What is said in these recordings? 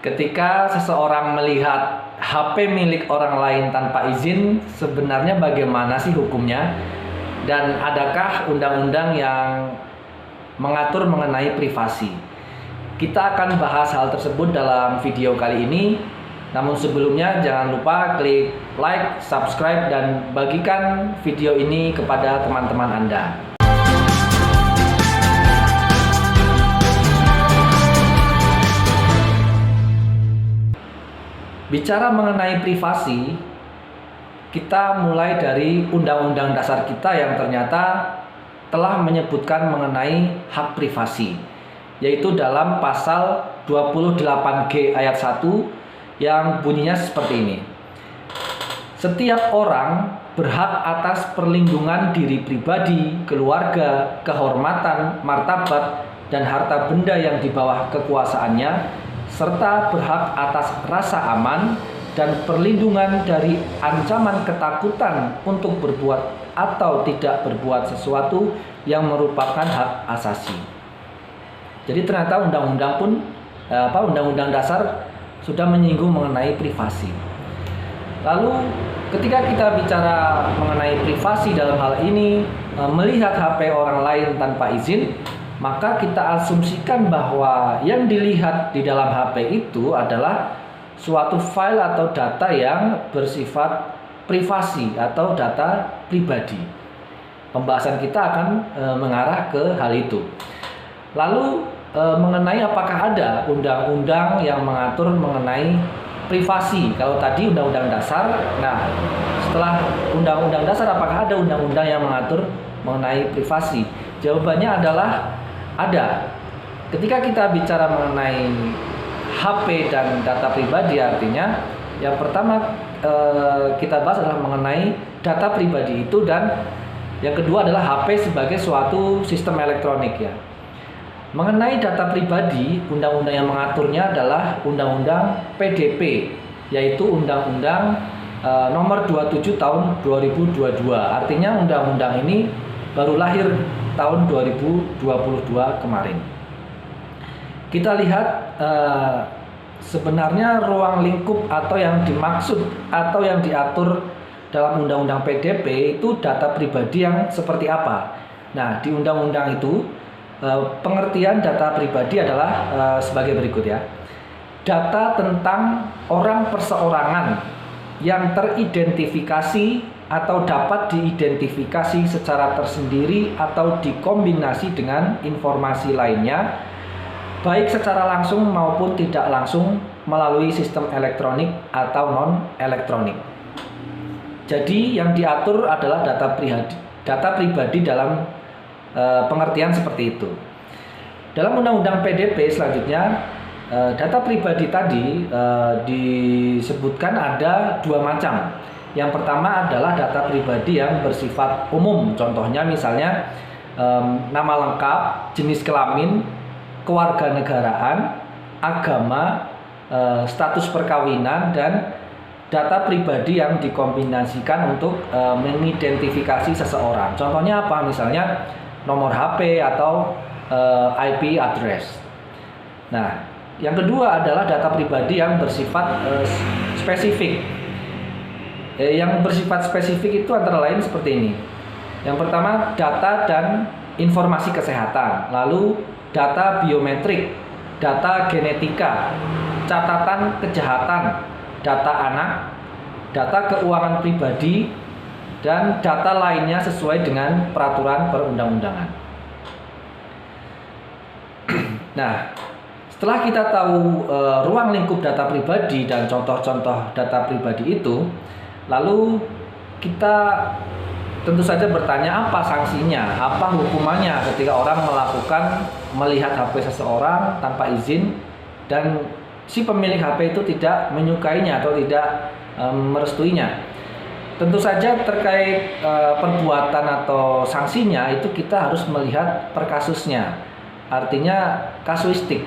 Ketika seseorang melihat HP milik orang lain tanpa izin, sebenarnya bagaimana sih hukumnya? Dan adakah undang-undang yang mengatur mengenai privasi? Kita akan bahas hal tersebut dalam video kali ini. Namun sebelumnya jangan lupa klik like, subscribe, dan bagikan video ini kepada teman-teman Anda. Bicara mengenai privasi, kita mulai dari Undang-Undang Dasar kita yang ternyata telah menyebutkan mengenai hak privasi, yaitu dalam pasal 28G ayat 1 yang bunyinya seperti ini. Setiap orang berhak atas perlindungan diri pribadi, keluarga, kehormatan, martabat, dan harta benda yang di bawah kekuasaannya, serta berhak atas rasa aman dan perlindungan dari ancaman ketakutan untuk berbuat atau tidak berbuat sesuatu yang merupakan hak asasi. Jadi ternyata Undang-Undang Dasar sudah menyinggung mengenai privasi. Lalu ketika kita bicara mengenai privasi dalam hal ini, melihat HP orang lain tanpa izin, maka kita asumsikan bahwa yang dilihat di dalam HP itu adalah suatu file atau data yang bersifat privasi atau data pribadi. Pembahasan kita akan mengarah ke hal itu. Lalu mengenai apakah ada undang-undang yang mengatur mengenai privasi. Kalau tadi Undang-Undang Dasar, nah setelah Undang-Undang Dasar apakah ada undang-undang yang mengatur mengenai privasi? Jawabannya adalah ada. Ketika kita bicara mengenai HP dan data pribadi, artinya yang pertama kita bahas adalah mengenai data pribadi itu, dan yang kedua adalah HP sebagai suatu sistem elektronik ya. Mengenai data pribadi, undang-undang yang mengaturnya adalah Undang-Undang PDP, yaitu Undang-Undang nomor 27 tahun 2022. Artinya undang-undang ini baru lahir tahun 2022 kemarin. Kita lihat sebenarnya ruang lingkup atau yang dimaksud atau yang diatur dalam Undang-Undang PDP itu data pribadi yang seperti apa. Nah, di undang-undang itu pengertian data pribadi adalah sebagai berikut ya. Data tentang orang perseorangan yang teridentifikasi atau dapat diidentifikasi secara tersendiri atau dikombinasi dengan informasi lainnya, baik secara langsung maupun tidak langsung melalui sistem elektronik atau non-elektronik. Jadi yang diatur adalah data pribadi dalam pengertian seperti itu. Dalam Undang-Undang PDP selanjutnya, data pribadi tadi disebutkan ada dua macam. Yang pertama adalah data pribadi yang bersifat umum. Contohnya misalnya nama lengkap, jenis kelamin, kewarganegaraan, agama, status perkawinan, dan data pribadi yang dikombinasikan untuk mengidentifikasi seseorang. Contohnya apa? Misalnya nomor HP atau IP address. Nah, yang kedua adalah data pribadi yang bersifat spesifik. Yang bersifat spesifik itu antara lain seperti ini. Yang pertama, data dan informasi kesehatan, lalu data biometrik, data genetika, catatan kejahatan, data anak, data keuangan pribadi, dan data lainnya sesuai dengan peraturan perundang-undangan. Nah, setelah kita tahu ruang lingkup data pribadi dan contoh-contoh data pribadi itu, lalu kita tentu saja bertanya apa sanksinya, apa hukumannya ketika orang melihat HP seseorang tanpa izin dan si pemilik HP itu tidak menyukainya atau tidak merestuinya. Tentu saja terkait perbuatan atau sanksinya itu kita harus melihat per kasusnya. Artinya kasuistik.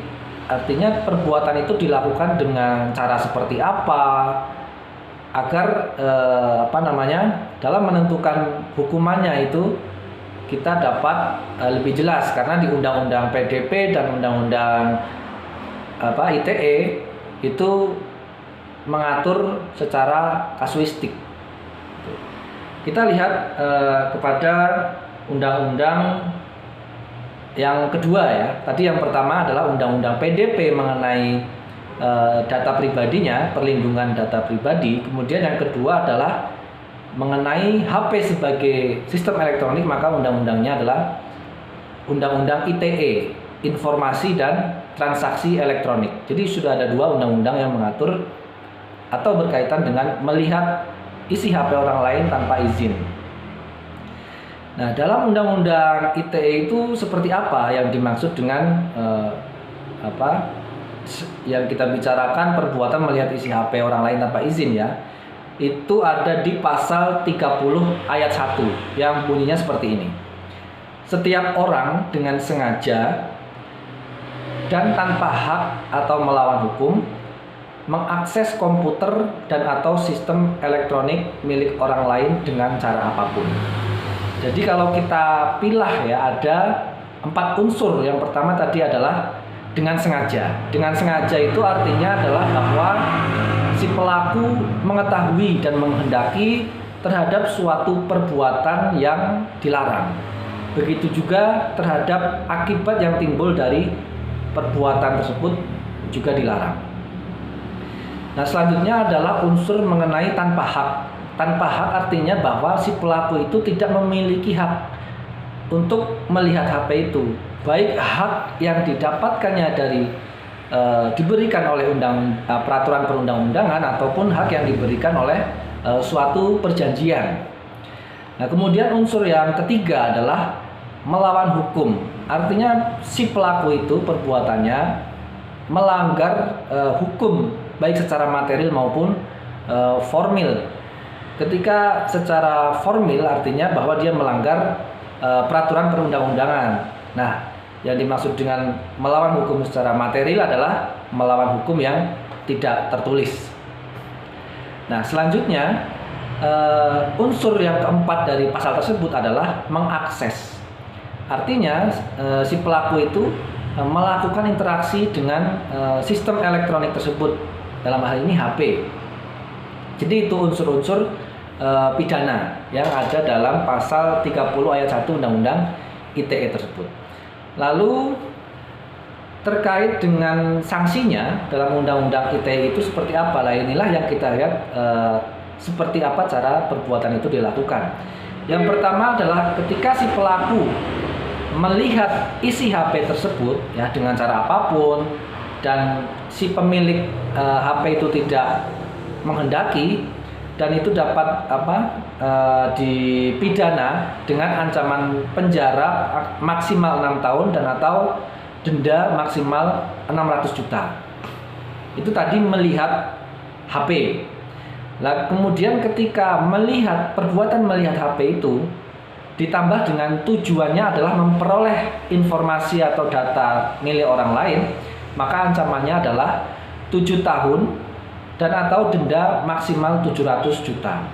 Artinya perbuatan itu dilakukan dengan cara seperti apa agar dalam menentukan hukumannya itu kita dapat lebih jelas, karena di Undang-Undang PDP dan Undang-Undang ITE itu mengatur secara kasuistik. Kita lihat kepada undang-undang yang kedua ya. Tadi yang pertama adalah undang-undang PDP mengenai data pribadinya, perlindungan data pribadi. Kemudian yang kedua adalah mengenai HP sebagai sistem elektronik, maka undang-undangnya adalah Undang-Undang ITE, Informasi dan Transaksi Elektronik. Jadi sudah ada dua undang-undang yang mengatur atau berkaitan dengan melihat isi HP orang lain tanpa izin. Nah, dalam Undang-Undang ITE itu seperti apa yang dimaksud dengan yang kita bicarakan perbuatan melihat isi HP orang lain tanpa izin ya? Itu ada di pasal 30 ayat 1 yang bunyinya seperti ini. Setiap orang dengan sengaja dan tanpa hak atau melawan hukum mengakses komputer dan atau sistem elektronik milik orang lain dengan cara apapun. Jadi kalau kita pilah ya, ada 4 unsur. Yang pertama tadi adalah dengan sengaja. Dengan sengaja itu artinya adalah bahwa si pelaku mengetahui dan menghendaki terhadap suatu perbuatan yang dilarang. Begitu juga terhadap akibat yang timbul dari perbuatan tersebut juga dilarang. Nah, selanjutnya adalah unsur mengenai tanpa hak. Tanpa hak artinya bahwa si pelaku itu tidak memiliki hak untuk melihat HP itu. Baik hak yang didapatkannya dari diberikan oleh peraturan perundang-undangan ataupun hak yang diberikan oleh suatu perjanjian. Nah, kemudian unsur yang ketiga adalah melawan hukum. Artinya si pelaku itu perbuatannya melanggar hukum baik secara material maupun formil. Ketika secara formil artinya bahwa dia melanggar peraturan perundang-undangan. Nah, yang dimaksud dengan melawan hukum secara material adalah melawan hukum yang tidak tertulis. Nah, selanjutnya unsur yang keempat dari pasal tersebut adalah mengakses. Artinya si pelaku itu melakukan interaksi dengan sistem elektronik tersebut, dalam hal ini HP. Jadi itu unsur-unsur pidana yang ada dalam pasal 30 ayat 1 Undang-Undang ITE tersebut. Lalu terkait dengan sanksinya dalam Undang-Undang ITE itu seperti apa? Lah inilah yang kita lihat seperti apa cara perbuatan itu dilakukan. Yang pertama adalah ketika si pelaku melihat isi HP tersebut ya dengan cara apapun dan si pemilik HP itu tidak menghendaki, dan itu dapat dipidana dengan ancaman penjara maksimal 6 tahun dan atau denda maksimal 600 juta. Itu tadi melihat HP. Nah, kemudian ketika melihat perbuatan melihat HP itu ditambah dengan tujuannya adalah memperoleh informasi atau data milik orang lain, maka ancamannya adalah 7 tahun dan atau denda maksimal 700 juta.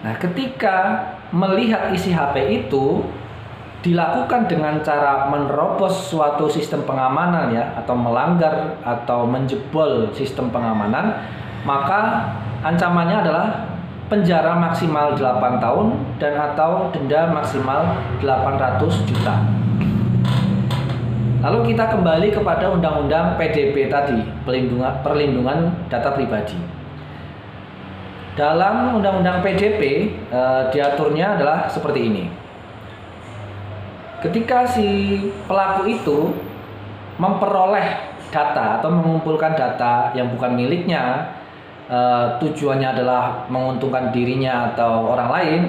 Nah, ketika melihat isi HP itu dilakukan dengan cara menerobos suatu sistem pengamanan ya, atau melanggar atau menjebol sistem pengamanan, maka ancamannya adalah penjara maksimal 8 tahun dan atau denda maksimal 800 juta. Lalu kita kembali kepada Undang-Undang PDP tadi, perlindungan data pribadi. Dalam Undang-Undang PDP diaturnya adalah seperti ini. Ketika si pelaku itu memperoleh data atau mengumpulkan data yang bukan miliknya, tujuannya adalah menguntungkan dirinya atau orang lain,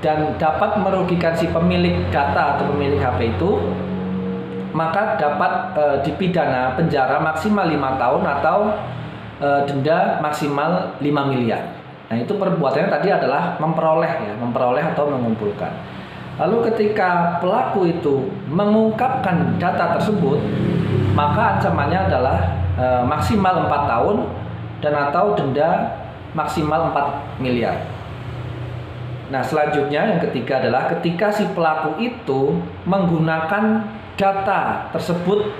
dan dapat merugikan si pemilik data atau pemilik HP itu, maka dapat dipidana penjara maksimal 5 tahun atau denda maksimal 5 miliar. Nah, itu perbuatannya tadi adalah memperoleh atau mengumpulkan. Lalu ketika pelaku itu mengungkapkan data tersebut, maka ancamannya adalah maksimal 4 tahun dan atau denda maksimal 4 miliar. Nah, selanjutnya yang ketiga adalah ketika si pelaku itu menggunakan data tersebut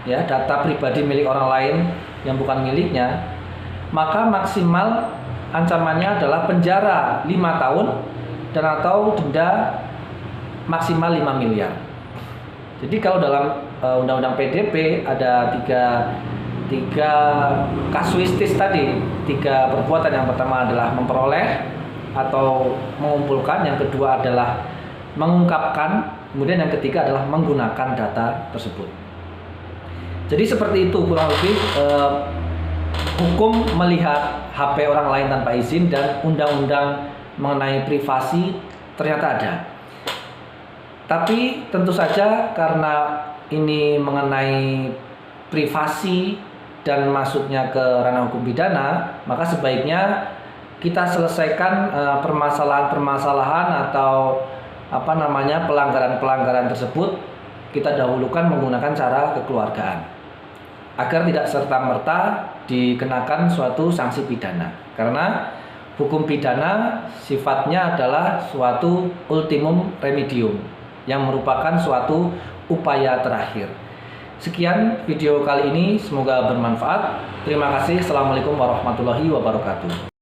ya, data pribadi milik orang lain yang bukan miliknya, maka maksimal ancamannya adalah penjara 5 tahun dan atau denda maksimal 5 miliar. Jadi kalau dalam Undang-Undang PDP ada tiga kasuistis tadi, 3 perbuatan. Yang pertama adalah memperoleh atau mengumpulkan, yang kedua adalah mengungkapkan, kemudian yang ketiga adalah menggunakan data tersebut. Jadi seperti itu kurang lebih hukum melihat HP orang lain tanpa izin dan undang-undang mengenai privasi ternyata ada. Tapi tentu saja karena ini mengenai privasi dan masuknya ke ranah hukum pidana, maka sebaiknya kita selesaikan permasalahan-permasalahan atau pelanggaran-pelanggaran tersebut kita dahulukan menggunakan cara kekeluargaan agar tidak serta-merta dikenakan suatu sanksi pidana. Karena hukum pidana sifatnya adalah suatu ultimum remedium yang merupakan suatu upaya terakhir. Sekian video kali ini, semoga bermanfaat. Terima kasih. Assalamualaikum warahmatullahi wabarakatuh.